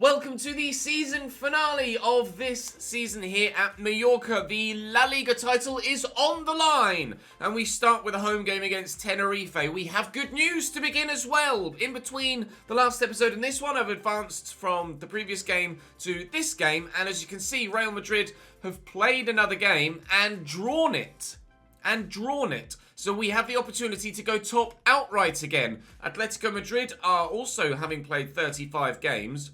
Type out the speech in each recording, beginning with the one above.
Welcome to the season finale of this season here at Mallorca. The La Liga title is on the line, and we start with a home game against Tenerife. We have good news to begin as well. In between the last episode and this one, I've advanced from the previous game to this game, and as you can see, Real Madrid have played another game and drawn it. So we have the opportunity to go top outright again. Atletico Madrid are also having played 35 games.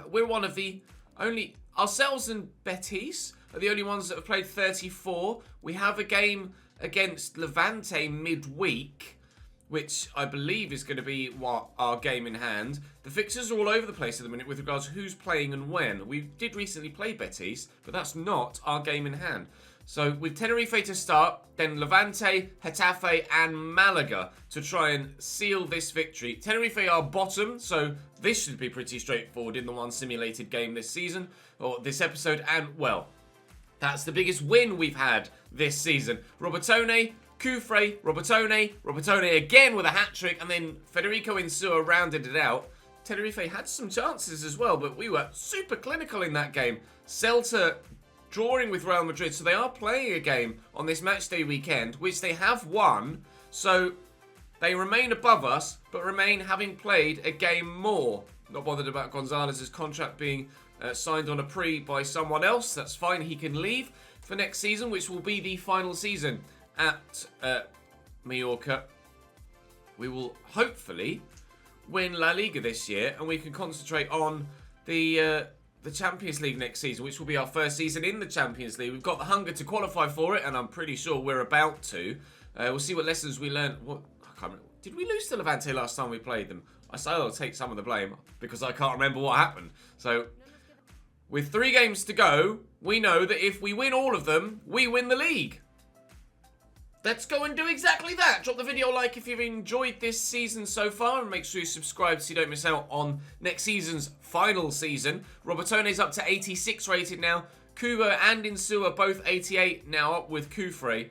We're one of the only, ourselves and Betis are the only ones that have played 34. We have a game against Levante midweek, which I believe is going to be our game in hand. The fixtures are all over the place at the minute with regards to who's playing and when. We did recently play Betis, but that's not our game in hand. So with Tenerife to start, then Levante, Getafe and Malaga to try and seal this victory. Tenerife are bottom, so this should be pretty straightforward in the one simulated game this season, or this episode, and well, that's the biggest win we've had this season. Robertone, Cufre, Robertone again with a hat-trick, and then Federico Insua rounded it out. Tenerife had some chances as well, but we were super clinical in that game. Celta drawing with Real Madrid, so they are playing a game on this matchday weekend, which they have won, so they remain above us, but remain having played a game more. Not bothered about Gonzalez's contract being signed on a pre by someone else. That's fine, he can leave for next season, which will be the final season at Mallorca. We will hopefully win La Liga this year, and we can concentrate on the Champions League next season, which will be our first season in the Champions League. We've got the hunger to qualify for it, and I'm pretty sure we're about to. We'll see what lessons we learn. I can't remember. Did we lose to Levante last time we played them? I say I'll take some of the blame because I can't remember what happened. So, with 3 games to go, we know that if we win all of them, we win the league. Let's go and do exactly that. Drop the video a like if you've enjoyed this season so far, and make sure you subscribe so you don't miss out on next season's final season. Robertone's up to 86 rated now. Kubo and Insua both 88 now, up with Cufre.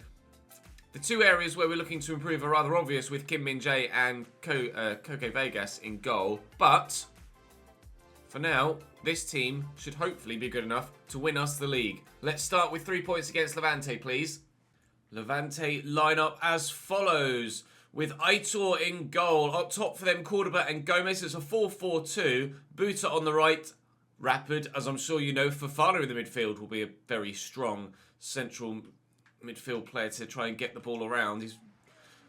The 2 areas where we're looking to improve are rather obvious with Kim Min-jae and Koke Vegas in goal. But for now, this team should hopefully be good enough to win us the league. Let's start with 3 points against Levante, please. Levante line up as follows, with Aitor in goal. Up top for them, Cordoba and Gomez. It's a 4-4-2. Buta on the right. Rapid, as I'm sure you know. Fofana in the midfield will be a very strong central midfield player to try and get the ball around. He's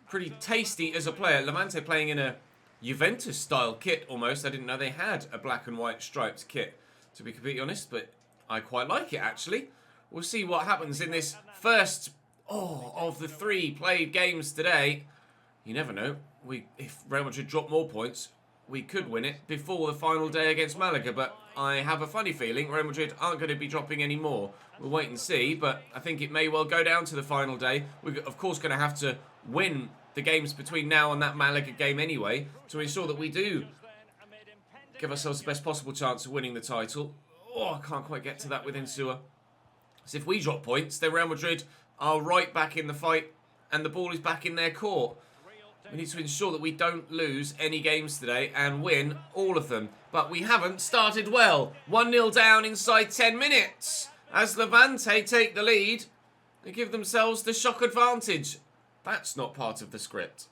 pretty tasty as a player. Levante playing in a Juventus-style kit almost. I didn't know they had a black and white striped kit, to be completely honest, but I quite like it, actually. We'll see what happens in this first of the 3 played games today. You never know. If Real Madrid drop more points, we could win it before the final day against Malaga. But I have a funny feeling Real Madrid aren't going to be dropping any more. We'll wait and see. But I think it may well go down to the final day. We're, of course, going to have to win the games between now and that Malaga game anyway, to ensure that we do give ourselves the best possible chance of winning the title. Oh, I can't quite get to that with Insua. So if we drop points, then Real Madrid are right back in the fight, and the ball is back in their court. We need to ensure that we don't lose any games today and win all of them. But we haven't started well. 1-0 down inside 10 minutes. As Levante take the lead, they give themselves the shock advantage. That's not part of the script.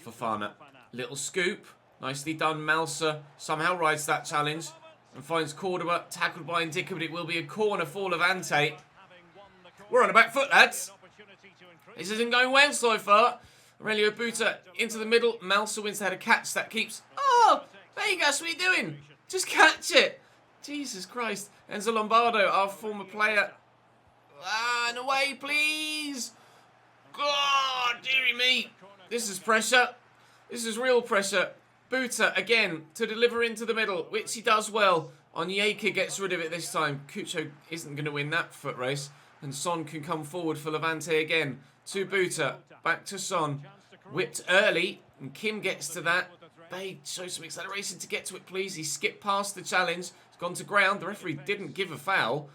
Fofana, little scoop. Nicely done. Malsa somehow rides that challenge and finds Cordoba, tackled by Indica, but it will be a corner for Levante. We're on the back foot, lads. This isn't going well so far. Aurelio Buta into the middle. Malsa wins to head a catch that keeps... Oh, Vegas, what are you doing? Just catch it. Jesus Christ. Enzo Lombardo, our former player. And away, please. God, dearie me. This is pressure. This is real pressure. Buta, again, to deliver into the middle, which he does well. Onyeka gets rid of it this time. Cucho isn't going to win that foot race. And Son can come forward for Levante again. To Buta. Back to Son. Whipped early. And Kim gets to that. They show some acceleration to get to it, please. He skipped past the challenge. He's gone to ground. The referee didn't give a foul.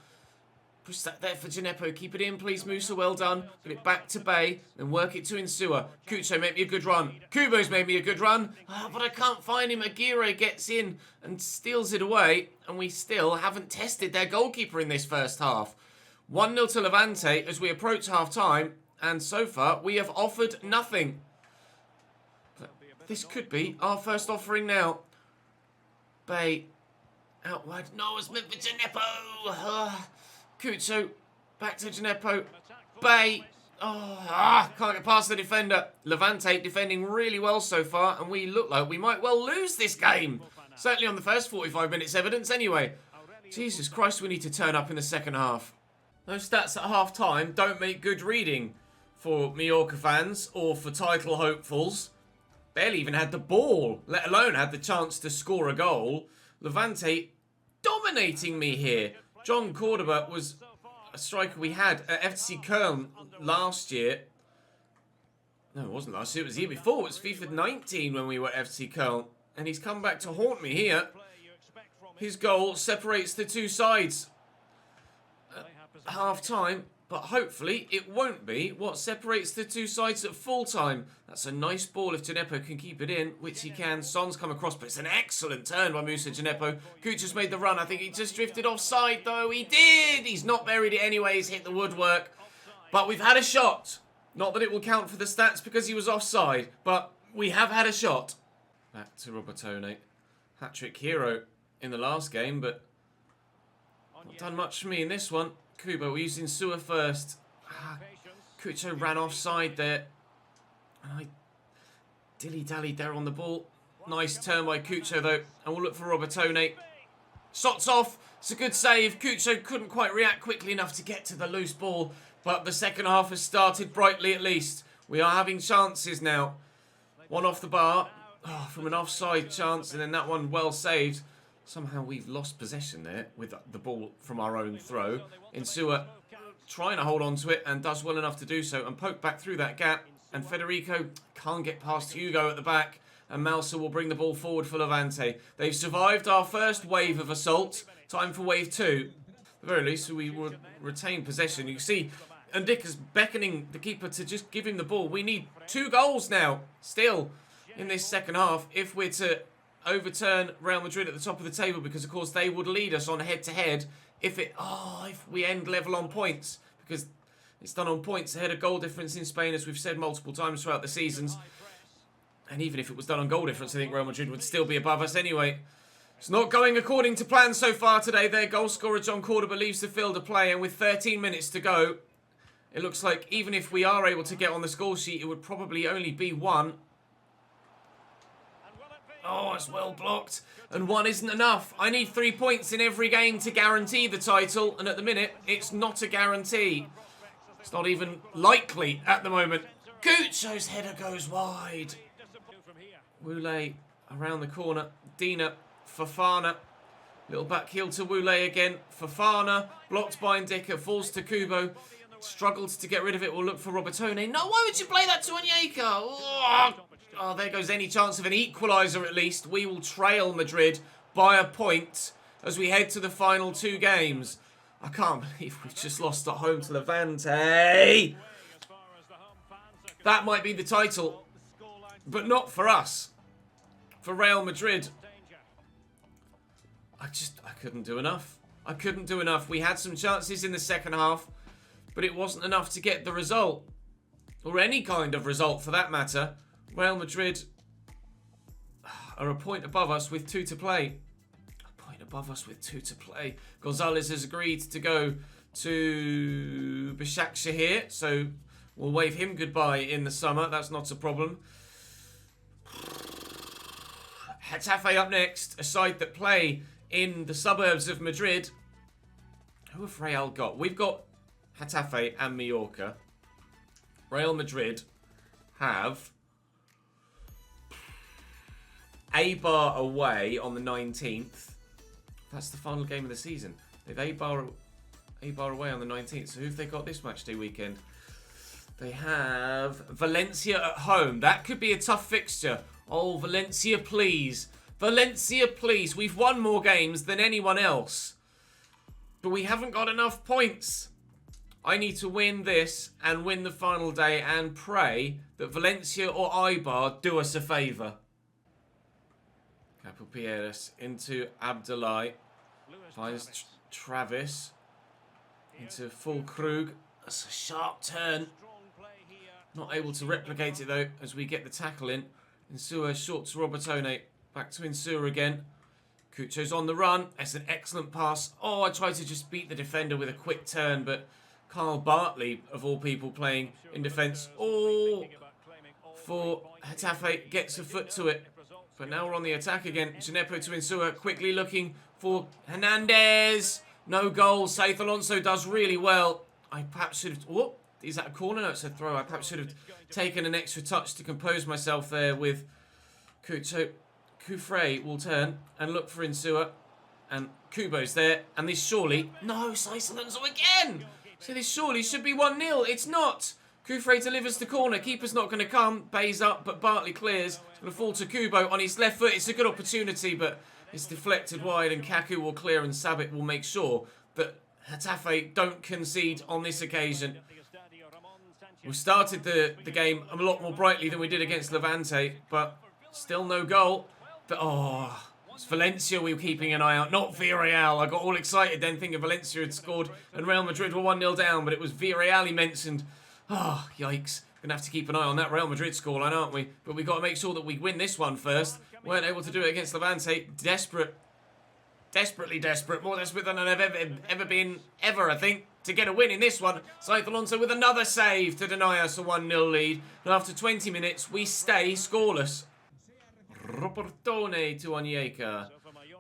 Push that there for Gineppo. Keep it in, please, Musa. Well done. Put it back to Bay. Then work it to Insua. Kucho made me a good run. Kubo's made me a good run. But I can't find him. Aguirre gets in and steals it away. And we still haven't tested their goalkeeper in this first half. 1-0 to Levante as we approach half-time. And so far, we have offered nothing. But this could be our first offering now. Bay. Out wide. No, it's meant for Gineppo. Kucho, back to Gineppo, Bay, can't get past the defender. Levante defending really well so far, and we look like we might well lose this game. Certainly on the first 45 minutes evidence anyway. Jesus Christ, we need to turn up in the second half. Those stats at half-time don't make good reading for Mallorca fans or for title hopefuls. Barely even had the ball, let alone had the chance to score a goal. Levante dominating me here. John Cordoba was a striker we had at FC Köln last year. No, it wasn't last year. It was the year before. It was FIFA 19 when we were at FC Köln. And he's come back to haunt me here. His goal separates the two sides at half-time. But hopefully it won't be what separates the two sides at full-time. That's a nice ball if Gineppo can keep it in, which he can. Son's come across, but it's an excellent turn by Musa Gineppo. Kucha's made the run. I think he just drifted offside, though. He did! He's not buried it anyway. He's hit the woodwork. But we've had a shot. Not that it will count for the stats because he was offside, but we have had a shot. Back to Robertone. Hat-trick hero in the last game, but not done much for me in this one. Kubo, we're using Insua first. Kucho ran offside there. I dilly-dallied there on the ball. Nice turn by Kucho, though. And we'll look for Robertone. Shots off. It's a good save. Kucho couldn't quite react quickly enough to get to the loose ball. But the second half has started brightly, at least. We are having chances now. One off the bar. From an offside chance. And then that one well saved. Somehow we've lost possession there with the ball from our own throw. Insua trying to hold on to it and does well enough to do so and poke back through that gap. And Federico can't get past Hugo at the back. And Malsa will bring the ball forward for Levante. They've survived our first wave of assault. Time for wave 2. At the very least, we would retain possession. You see, Ndika's beckoning the keeper to just give him the ball. We need 2 goals now, still, in this second half, if we're to overturn Real Madrid at the top of the table, because of course they would lead us on head-to-head if we end level on points, because it's done on points ahead of goal difference in Spain, as we've said multiple times throughout the seasons. And even if it was done on goal difference, I think Real Madrid would still be above us anyway. It's not going according to plan so far today. Their goal scorer John Cordoba leaves the field of play, and with 13 minutes to go, it looks like even if we are able to get on the score sheet, it would probably only be 1. Oh, it's well blocked. And 1 isn't enough. I need 3 points in every game to guarantee the title. And at the minute, it's not a guarantee. It's not even likely at the moment. Gucci's header goes wide. Woulé around the corner. Dina. Fofana. Little back heel to Woulé again. Fofana. Blocked by Ndika. Falls to Kubo. Struggled to get rid of it. We'll look for Robertone. No, why would you play that to Onyeka? Oh, there goes any chance of an equaliser at least. We will trail Madrid by a point as we head to the final 2 games. I can't believe we've just lost at home to Levante. That might be the title, but not for us. For Real Madrid. I couldn't do enough. I couldn't do enough. We had some chances in the second half, but it wasn't enough to get the result. Or any kind of result for that matter. Real Madrid are a point above us with 2 to play. A point above us with 2 to play. Gonzalez has agreed to go to Başakşehir here, so we'll wave him goodbye in the summer. That's not a problem. Getafe up next, a side that play in the suburbs of Madrid. Who have Real got? We've got Getafe and Mallorca. Real Madrid have Eibar away on the 19th. That's the final game of the season. They've Eibar away on the 19th. So who have they got this match day weekend? They have Valencia at home. That could be a tough fixture. Oh, Valencia, please. Valencia, please. We've won more games than anyone else. But we haven't got enough points. I need to win this and win the final day and pray that Valencia or Eibar do us a favour. Capopieres into Abdullah. Finds Travis. Into full Krug. That's a sharp turn. Not able to replicate it though as we get the tackle in. Insua short to Robertone. Back to Insua again. Cucho's on the run. That's an excellent pass. Oh, I tried to just beat the defender with a quick turn, but Carl Bartley, of all people, playing in defence. Oh, for Getafe, gets a foot to it. But now we're on the attack again. Gineppo to Insua, quickly looking for Hernandez. No goal. Saith Alonso does really well. I perhaps should have... Whoop, is that a corner? No, it's a throw. I perhaps should have taken an extra touch to compose myself there with Cucho. Kufre will turn and look for Insua. And Kubo's there. And this surely... No, Saith Alonso again! So this surely should be 1-0. It's not. Kufre delivers the corner. Keeper's not going to come. Bay's up, but Bartley clears. It's going to fall to Kubo on his left foot. It's a good opportunity, but it's deflected wide, and Kaku will clear, and Sabit will make sure that Getafe don't concede on this occasion. We started the game a lot more brightly than we did against Levante, but still no goal. But, oh, it's Valencia we were keeping an eye out, not Villarreal. I got all excited then thinking Valencia had scored and Real Madrid were 1-0 down, but it was Villarreal he mentioned. Oh, yikes. Going to have to keep an eye on that Real Madrid scoreline, aren't we? But we've got to make sure that we win this one first. Weren't able to do it against Levante. Desperate. Desperately desperate. More desperate than I've ever been, I think, to get a win in this one. Saith Alonso with another save to deny us a 1-0 lead. And after 20 minutes, we stay scoreless. Robertone to Onyeka.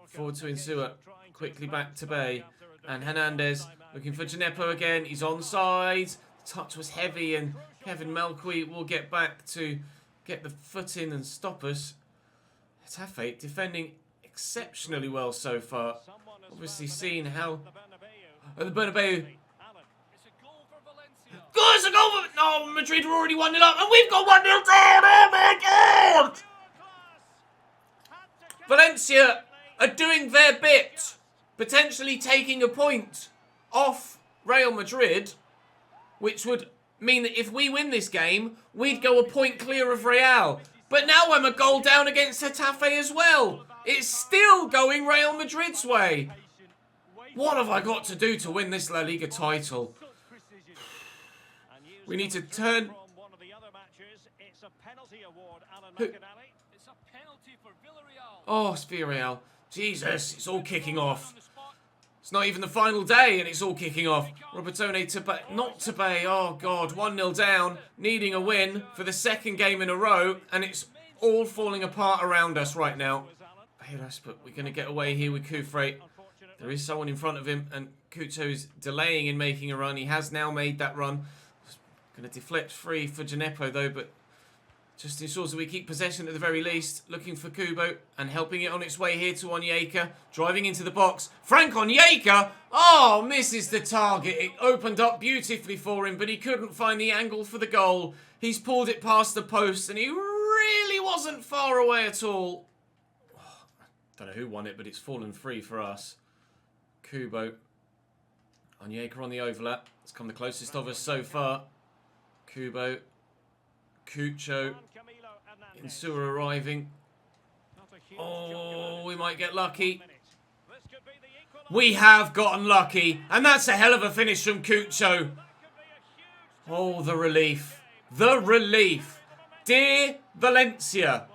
Forward to Insua. Quickly back to Bay. And Hernandez looking for Gineppo again. He's onside. Touch was heavy, and Kevin Melqui will get back to get the foot in and stop us. Getafe defending exceptionally well so far. Obviously seen how... Oh, the Bernabeu. Oh, it's a goal for... No, Madrid were already 1-0 up, and we've got 1-0 down! Oh my God! Valencia are doing their bit. Potentially taking a point off Real Madrid, which would mean that if we win this game, we'd go a point clear of Real. But now I'm a goal down against Getafe as well. It's still going Real Madrid's way. What have I got to do to win this La Liga title? We need to turn... Oh, it's Villarreal. Jesus, it's all kicking off. It's not even the final day and it's all kicking off. Robertone to Bay, not to Bay. Oh, God, 1-0 down, needing a win for the second game in a row, and it's all falling apart around us right now. Bayras, but we're going to get away here with Kufre. There is someone in front of him, and Kucho's delaying in making a run. He has now made that run. Going to deflect free for Gineppo, though, but just ensures that we keep possession at the very least. Looking for Kubo and helping it on its way here to Onyeka. Driving into the box. Frank Onyeka! Oh, misses the target. It opened up beautifully for him, but he couldn't find the angle for the goal. He's pulled it past the post, and he really wasn't far away at all. Oh, I don't know who won it, but it's fallen free for us. Kubo. Onyeka on the overlap. It's come the closest of us so far. Kubo. Cucho. Insua arriving. Oh, we might get lucky. We have gotten lucky. And that's a hell of a finish from Cucho. Oh, the relief. The relief. Dear Valencia,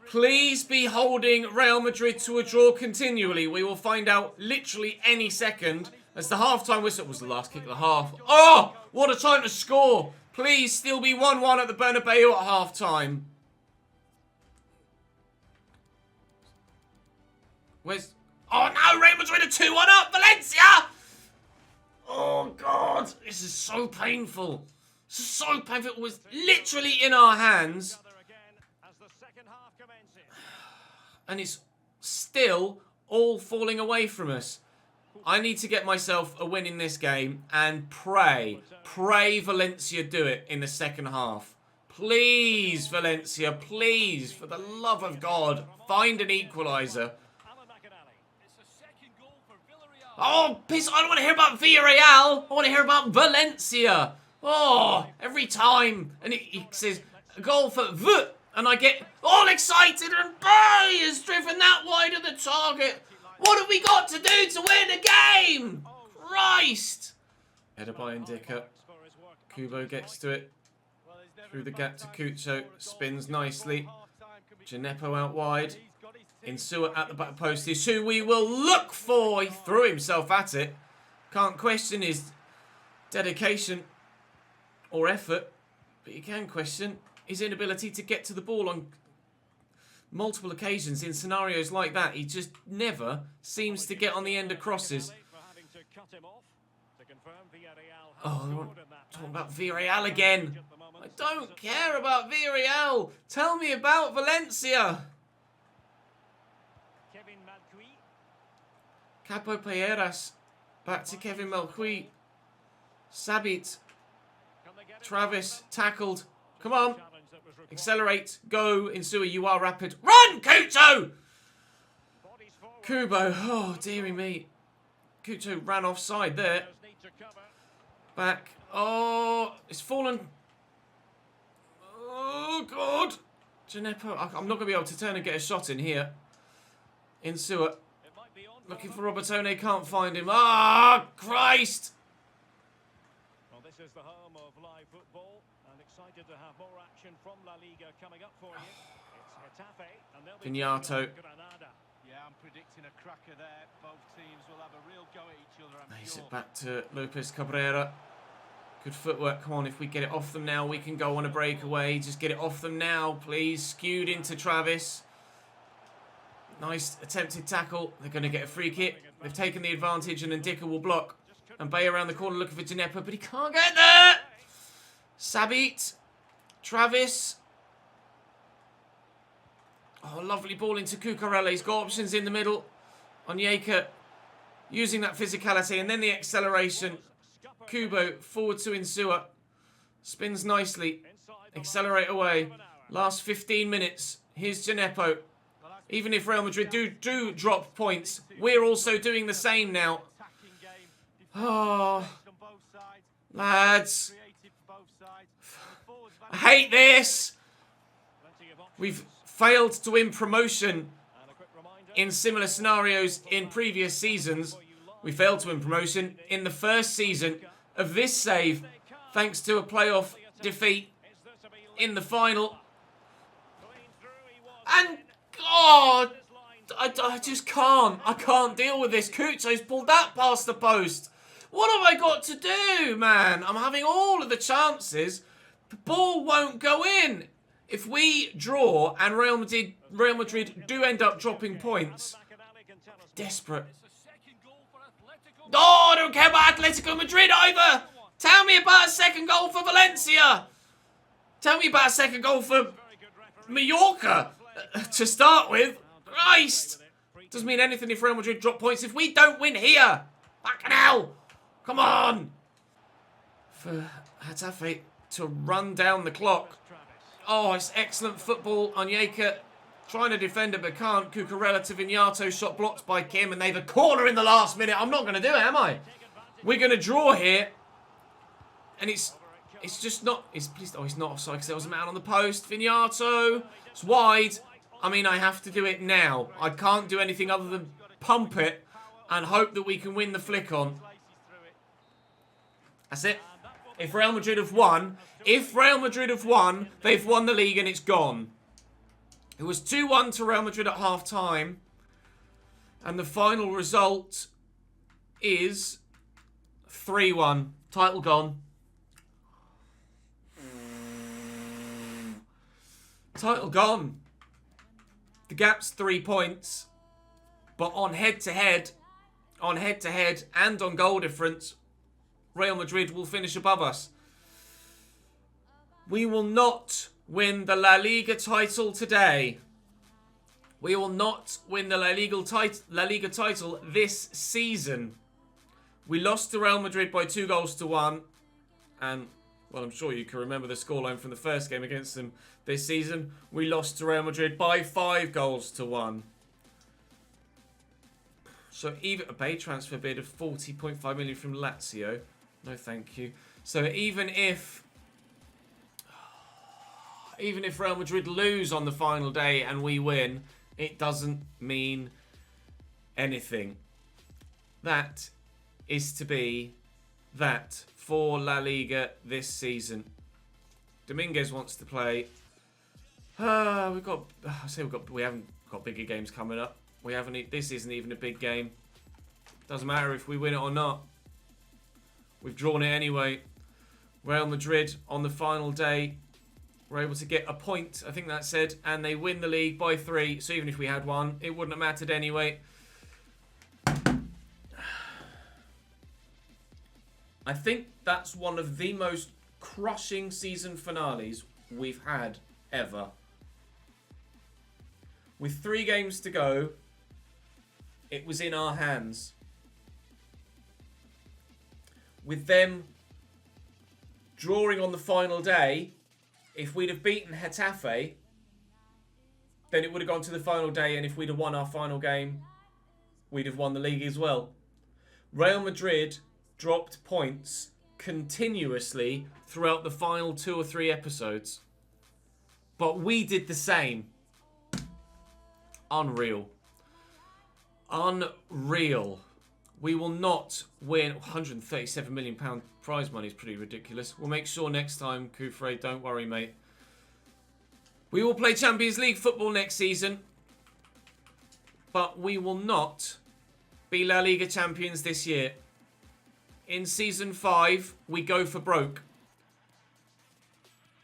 please be holding Real Madrid to a draw continually. We will find out literally any second as the half-time whistle was the last kick of the half. Oh, what a time to score. Please still be 1-1 at the Bernabeu at half-time. Where's... Oh no, Real Madrid are 2-1 up, Valencia! Oh God, this is so painful. This is so painful. It was literally in our hands. And it's still all falling away from us. I need to get myself a win in this game and pray Valencia do it in the second half. Please, Valencia, please, for the love of God, find an equaliser. Oh, piss! I don't want to hear about Villarreal. I want to hear about Valencia. Oh, every time. And he says, a goal for V. And I get all excited and Bay is driven that wide of the target. What have we got to do to win a game? Christ. Header by Indica. Kubo gets to it. Through the gap to Kucho. Spins nicely. Gineppo out wide. Insua at the back post is who we will look for. He threw himself at it. Can't question his dedication or effort. But you can question his inability to get to the ball on multiple occasions in scenarios like that. He just never seems to get on the end of crosses. Oh, talking about Villarreal again. I don't care about Villarreal. Tell me about Valencia. Capo Payeras. Back to Kevin Malcuit. Sabit. Travis tackled. Come on. Accelerate. Go. Insua, you are rapid. Run, Kucho! Kubo. Oh, dearie me. Kucho ran offside there. Back. Oh, it's fallen. Oh, God. Gineppo. I'm not going to be able to turn and get a shot in here. Insua. Looking for Robertone. Can't find him. Ah, Christ. Well, this is the home of live football. I'm excited to have more action from La Liga coming up for you. It's Getafe and they'll be Pinato. Yeah, I'm predicting a cracker there. Both teams will have a real go at each other. Nice it back to Lopez Cabrera. Good footwork. Come on, if we get it off them now, we can go on a breakaway. Just get it off them now, please. Skewed into Travis. Nice attempted tackle. They're going to get a free kick. They've taken the advantage and Ndika will block. And Bay around the corner looking for Gineppo, but he can't get there. Sabit. Travis. Oh, lovely ball into Cucurella. He's got options in the middle. Onyeka using that physicality and then the acceleration. Kubo forward to Insua. Spins nicely. Accelerate away. Last 15 minutes. Here's Gineppo. Even if Real Madrid do drop points, we're also doing the same now. Oh, lads. I hate this. We've failed to win promotion in similar scenarios in previous seasons. We failed to win promotion in the first season of this save, thanks to a playoff defeat in the final. And, God, I just can't. I can't deal with this. Kucho's pulled that past the post. What have I got to do, man? I'm having all of the chances. The ball won't go in. If we draw and Real Madrid do end up dropping points, desperate. Oh, I don't care about Atletico Madrid either. Tell me about a second goal for Valencia. Tell me about a second goal for Mallorca to start with. Christ. Doesn't mean anything if Real Madrid drop points. If we don't win here, fucking hell. Come on. For Getafe to run down the clock. Oh, it's excellent football. Onyeka trying to defend it, but can't. Cucurella to Vignato, shot blocked by Kim, and they've a corner in the last minute. I'm not going to do it, am I? We're going to draw here. And it's just not... It's not offside because there was a man on the post. Vignato. It's wide. I mean, I have to do it now. I can't do anything other than pump it and hope that we can win the flick on. That's it. If Real Madrid have won, they've won the league and it's gone. It was 2-1 to Real Madrid at half-time. And the final result is 3-1. Title gone. Title gone. The gap's 3 points. But on head-to-head, and on goal difference, Real Madrid will finish above us. We will not win the La Liga title today. We will not win the La Liga title this season. We lost to Real Madrid by 2-1. And, well, I'm sure you can remember the scoreline from the first game against them this season. We lost to Real Madrid by 5-1. So even a Bay transfer bid of 40.5 million from Lazio. No, thank you. So even if Real Madrid lose on the final day and we win, it doesn't mean anything. That is to be that for La Liga this season. Dominguez wants to play. We haven't got bigger games coming up. This isn't even a big game. Doesn't matter if we win it or not. We've drawn it anyway. Real Madrid on the final day were able to get a point, I think that said, and they win the league by 3. So even if we had one, it wouldn't have mattered anyway. I think that's one of the most crushing season finales we've had ever. With 3 games to go, it was in our hands. With them drawing on the final day, if we'd have beaten Getafe, then it would have gone to the final day, and if we'd have won our final game, we'd have won the league as well. Real Madrid dropped points continuously throughout the final 2 or 3 episodes. But we did the same. Unreal. Unreal. We will not win. £137 million prize money is pretty ridiculous. We'll make sure next time, Kufre, don't worry, mate. We will play Champions League football next season. But we will not be La Liga champions this year. In Season 5, we go for broke.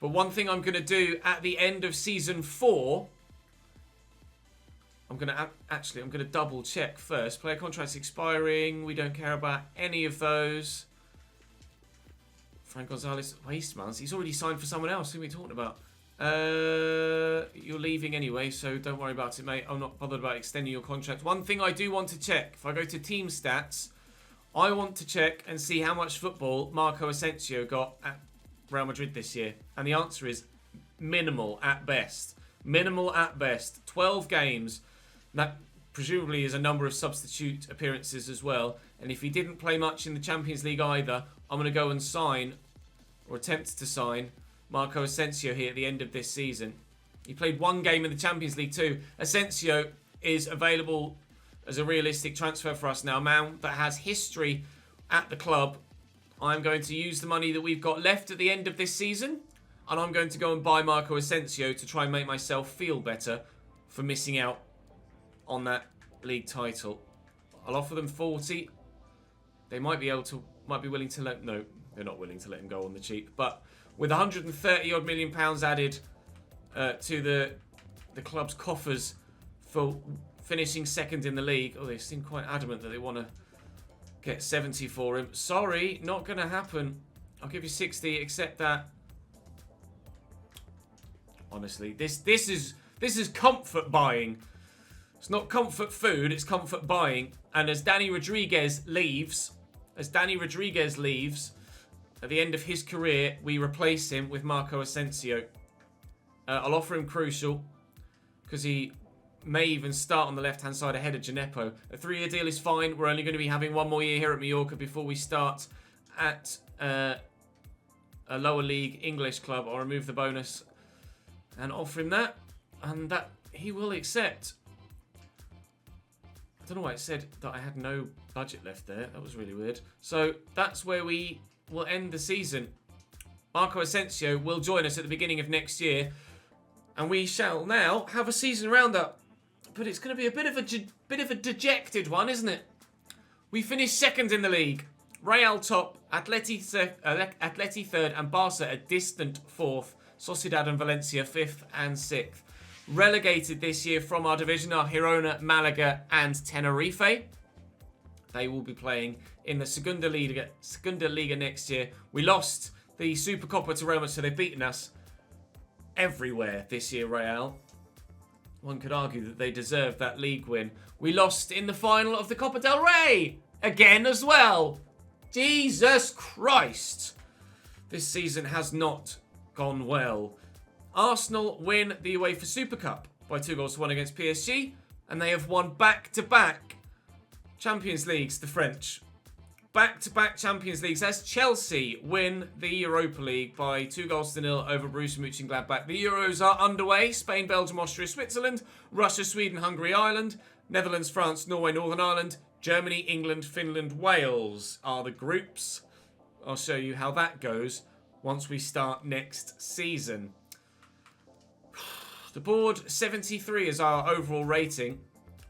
But one thing I'm going to do at the end of Season 4... I'm going to double check first. Player contracts expiring. We don't care about any of those. Frank Gonzalez, Wasteman. He's already signed for someone else. Who are we talking about? You're leaving anyway, so don't worry about it, mate. I'm not bothered about extending your contract. One thing I do want to check. If I go to team stats, I want to check and see how much football Marco Asensio got at Real Madrid this year. And the answer is minimal at best. Minimal at best. 12 games. That presumably is a number of substitute appearances as well. And if he didn't play much in the Champions League either, I'm going to go and sign, or attempt to sign, Marco Asensio here at the end of this season. He played 1 game in the Champions League too. Asensio is available as a realistic transfer for us now. A man that has history at the club. I'm going to use the money that we've got left at the end of this season, and I'm going to go and buy Marco Asensio to try and make myself feel better for missing out on that league title. I'll offer them 40. They might be willing to let... No, they're not willing to let him go on the cheap. But with 130 odd million pounds added to the club's coffers for finishing second in the league. Oh, they seem quite adamant that they want to get 70 for him. Sorry, not going to happen. I'll give you 60, accept that. Honestly, this is comfort buying. It's not comfort food, it's comfort buying. And as Dani Rodriguez leaves at the end of his career, we replace him with Marco Asensio. I'll offer him crucial because he may even start on the left-hand side ahead of Gineppo. A 3-year deal is fine. We're only going to be having 1 more year here at Mallorca before we start at a lower league English club. I'll remove the bonus and offer him that, and that he will accept. I don't know why it said that I had no budget left there. That was really weird. So that's where we will end the season. Marco Asensio will join us at the beginning of next year, and we shall now have a season roundup. But it's going to be a bit of a dejected one, isn't it? We finished second in the league. Real top, Atleti third, and Barca a distant fourth. Sociedad and Valencia 5th and 6th. Relegated this year from our division are Girona, Malaga and Tenerife. They will be playing in the Segunda Liga next year. We lost the Supercopa to Roma, so they've beaten us everywhere this year, Real. One could argue that they deserve that league win. We lost in the final of the Copa del Rey again as well. Jesus Christ. This season has not gone well. Arsenal win the UEFA Super Cup by 2-1 against PSG, and they have won back-to-back Champions Leagues, the French. Back-to-back Champions Leagues as Chelsea win the Europa League by 2-0 over Borussia Mönchengladbach. The Euros are underway. Spain, Belgium, Austria, Switzerland. Russia, Sweden, Hungary, Ireland. Netherlands, France, Norway, Northern Ireland. Germany, England, Finland, Wales are the groups. I'll show you how that goes once we start next season. The board, 73 is our overall rating.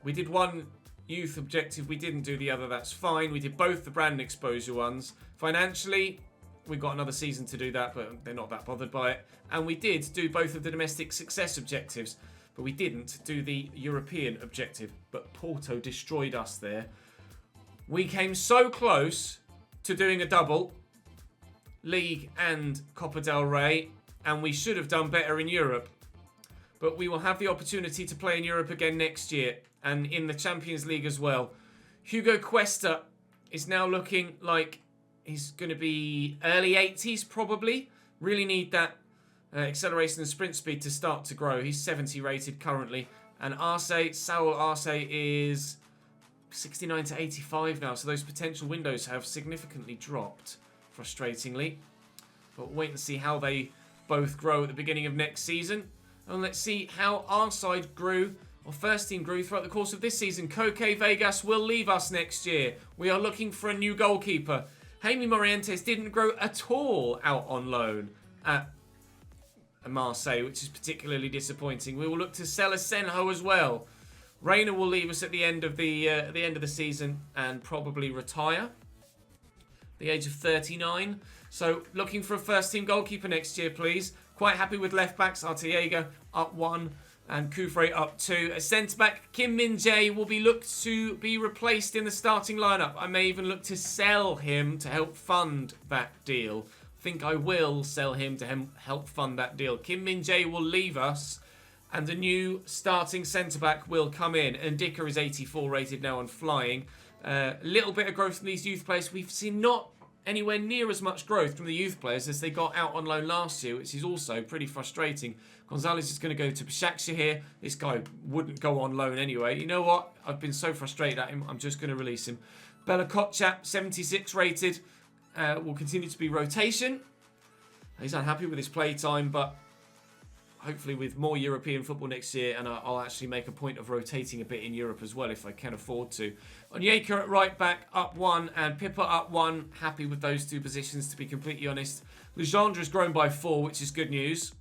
We did one youth objective, we didn't do the other, that's fine. We did both the brand exposure ones. Financially, we've got another season to do that, but they're not that bothered by it. And we did do both of the domestic success objectives, but we didn't do the European objective. But Porto destroyed us there. We came so close to doing a double, League and Copa del Rey, and we should have done better in Europe. But we will have the opportunity to play in Europe again next year, and in the Champions League as well. Hugo Cuesta is now looking like he's going to be early 80s probably. Really need that acceleration and sprint speed to start to grow. He's 70 rated currently. And Saul Arce is 69 to 85 now. So those potential windows have significantly dropped, frustratingly. But we'll wait and see how they both grow at the beginning of next season. And let's see how our side grew. Our first team grew throughout the course of this season. Koke Vegas will leave us next year. We are looking for a new goalkeeper. Jaime Morientes didn't grow at all out on loan at Marseille, which is particularly disappointing. We will look to sell Asenjo as well. Reina will leave us at the end of the season and probably retire. The age of 39. So looking for a first team goalkeeper next year, please. Quite happy with left backs. Arteaga up 1. And Kufre up 2. A centre-back, Kim Min-jae, will be looked to be replaced in the starting lineup. I may even look to sell him to help fund that deal. I think I will sell him to help fund that deal. Kim Min-jae will leave us, and a new starting centre-back will come in. And Ndicka is 84 rated now and flying. A little bit of growth from these youth players. We've seen not anywhere near as much growth from the youth players as they got out on loan last year, which is also pretty frustrating. Gonzalez is going to go to Başakşehir here. This guy wouldn't go on loan anyway. You know what? I've been so frustrated at him. I'm just going to release him. Bella Kotchap, 76 rated. Will continue to be rotation. He's unhappy with his play time, but hopefully with more European football next year, and I'll actually make a point of rotating a bit in Europe as well if I can afford to. Onyeka at right back, up 1, and Pippa up 1. Happy with those two positions, to be completely honest. Legendre's grown by 4, which is good news.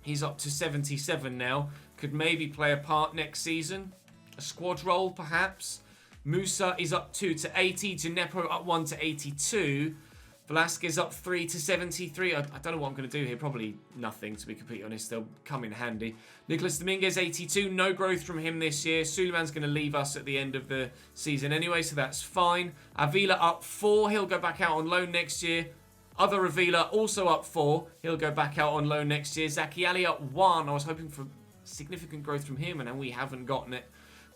He's up to 77 now. Could maybe play a part next season. A squad role, perhaps. Musa is up 2 to 80. Gineppo up 1 to 82. Velasquez up 3 to 73. I don't know what I'm going to do here. Probably nothing, to be completely honest. They'll come in handy. Nicolas Dominguez, 82. No growth from him this year. Suleiman's going to leave us at the end of the season anyway, so that's fine. Avila up 4. He'll go back out on loan next year. Other Avila also up 4. He'll go back out on loan next year. Zaki Ali up 1. I was hoping for significant growth from him, and we haven't gotten it.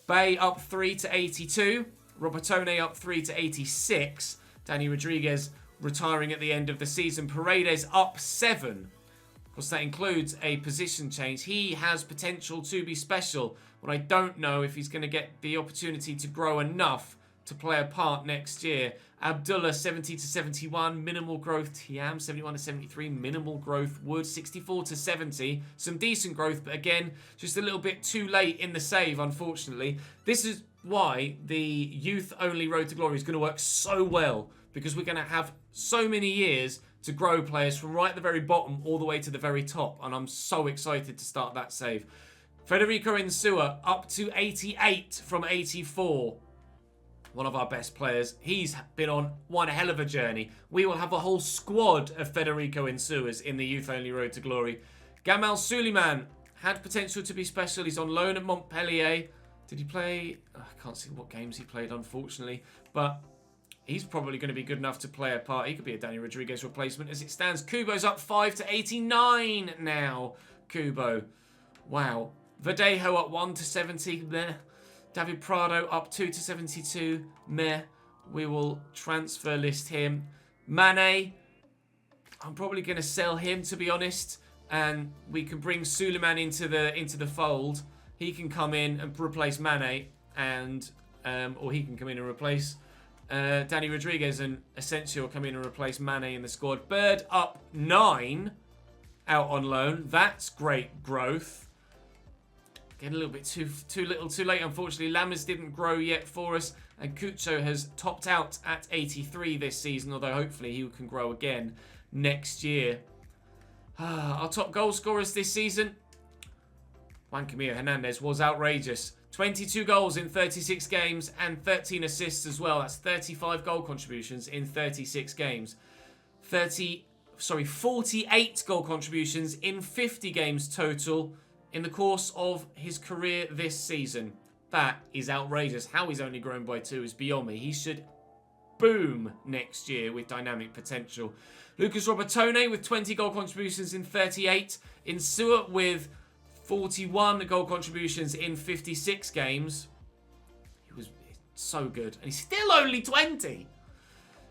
Bay up 3 to 82. Robertone up 3 to 86. Danny Rodriguez retiring at the end of the season. Paredes up 7. Of course, that includes a position change. He has potential to be special, but I don't know if he's going to get the opportunity to grow enough to play a part next year. Abdullah, 70 to 71, minimal growth. Tiam, 71 to 73, minimal growth. Wood, 64 to 70, some decent growth, but again, just a little bit too late in the save, unfortunately. This is why the youth-only Road to Glory is going to work so well, because we're going to have so many years to grow players from right at the very bottom all the way to the very top, and I'm so excited to start that save. Federico Insua, up to 88 from 84. One of our best players. He's been on one hell of a journey. We will have a whole squad of Federico Insuas in the youth-only Road to Glory. Gamal Suleiman had potential to be special. He's on loan at Montpellier. Did he play? I can't see what games he played, unfortunately. But he's probably going to be good enough to play a part. He could be a Danny Rodriguez replacement as it stands. Kubo's up 5 to 89 now. Kubo. Wow. Verdejo up 1 to 70. Bleh. David Prado up 2 to 72. Meh. We will transfer list him. Mane. I'm probably going to sell him, to be honest. And we can bring Suleiman into the fold. He can come in and replace Mane. And or he can come in and replace. Danny Rodriguez and Asensio come in and replace Mane in the squad. Bird up 9 out on loan. That's great growth. Getting a little bit too little too late, unfortunately. Lammers didn't grow yet for us. And Cucho has topped out at 83 this season, although hopefully he can grow again next year. Our top goal scorers this season, Juan Camilo Hernandez, was outrageous. 22 goals in 36 games and 13 assists as well. That's 35 goal contributions in 36 games. 48 goal contributions in 50 games total in the course of his career this season. That is outrageous. How he's only grown by 2 is beyond me. He should boom next year with dynamic potential. Lucas Robertone with 20 goal contributions in 38. Insua with 41 goal contributions in 56 games. He was so good. And he's still only 20.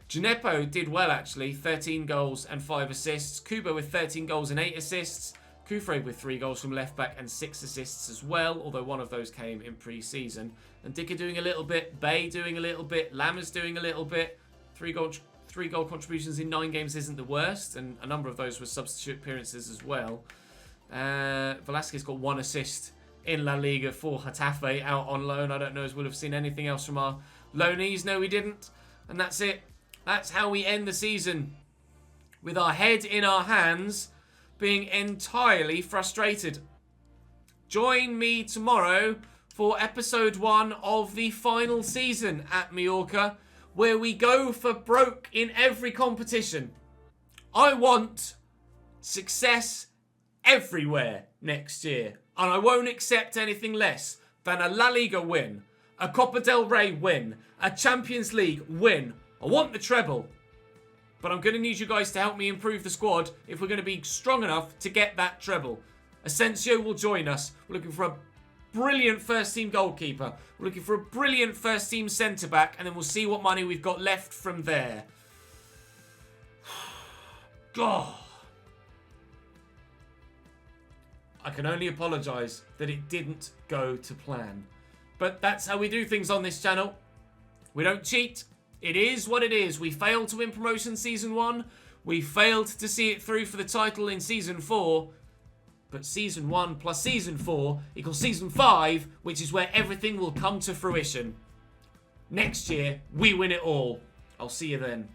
Gineppo did well, actually. 13 goals and 5 assists. Kubo with 13 goals and 8 assists. Kufre with 3 goals from left back and 6 assists as well, although one of those came in pre-season. And Dicker doing a little bit, Bay doing a little bit, Lammers doing a little bit. 3 goal contributions in 9 games isn't the worst, and a number of those were substitute appearances as well. Velasquez got 1 assist in La Liga for Getafe out on loan. I don't know as we'll have seen anything else from our loanees. No, we didn't. And that's it. That's how we end the season. With our head in our hands, being entirely frustrated. Join me tomorrow for episode 1 of the final season at Mallorca, where we go for broke in every competition. I want success everywhere next year, and I won't accept anything less than a La Liga win, a Copa del Rey win, a Champions League win. I want the treble. But I'm going to need you guys to help me improve the squad if we're going to be strong enough to get that treble. Asensio will join us. We're looking for a brilliant first-team goalkeeper. We're looking for a brilliant first-team centre-back, and then we'll see what money we've got left from there. God. I can only apologise that it didn't go to plan. But that's how we do things on this channel. We don't cheat. It is what it is. We failed to win promotion season 1. We failed to see it through for the title in season 4. But season 1 plus season 4 equals season 5, which is where everything will come to fruition. Next year, we win it all. I'll see you then.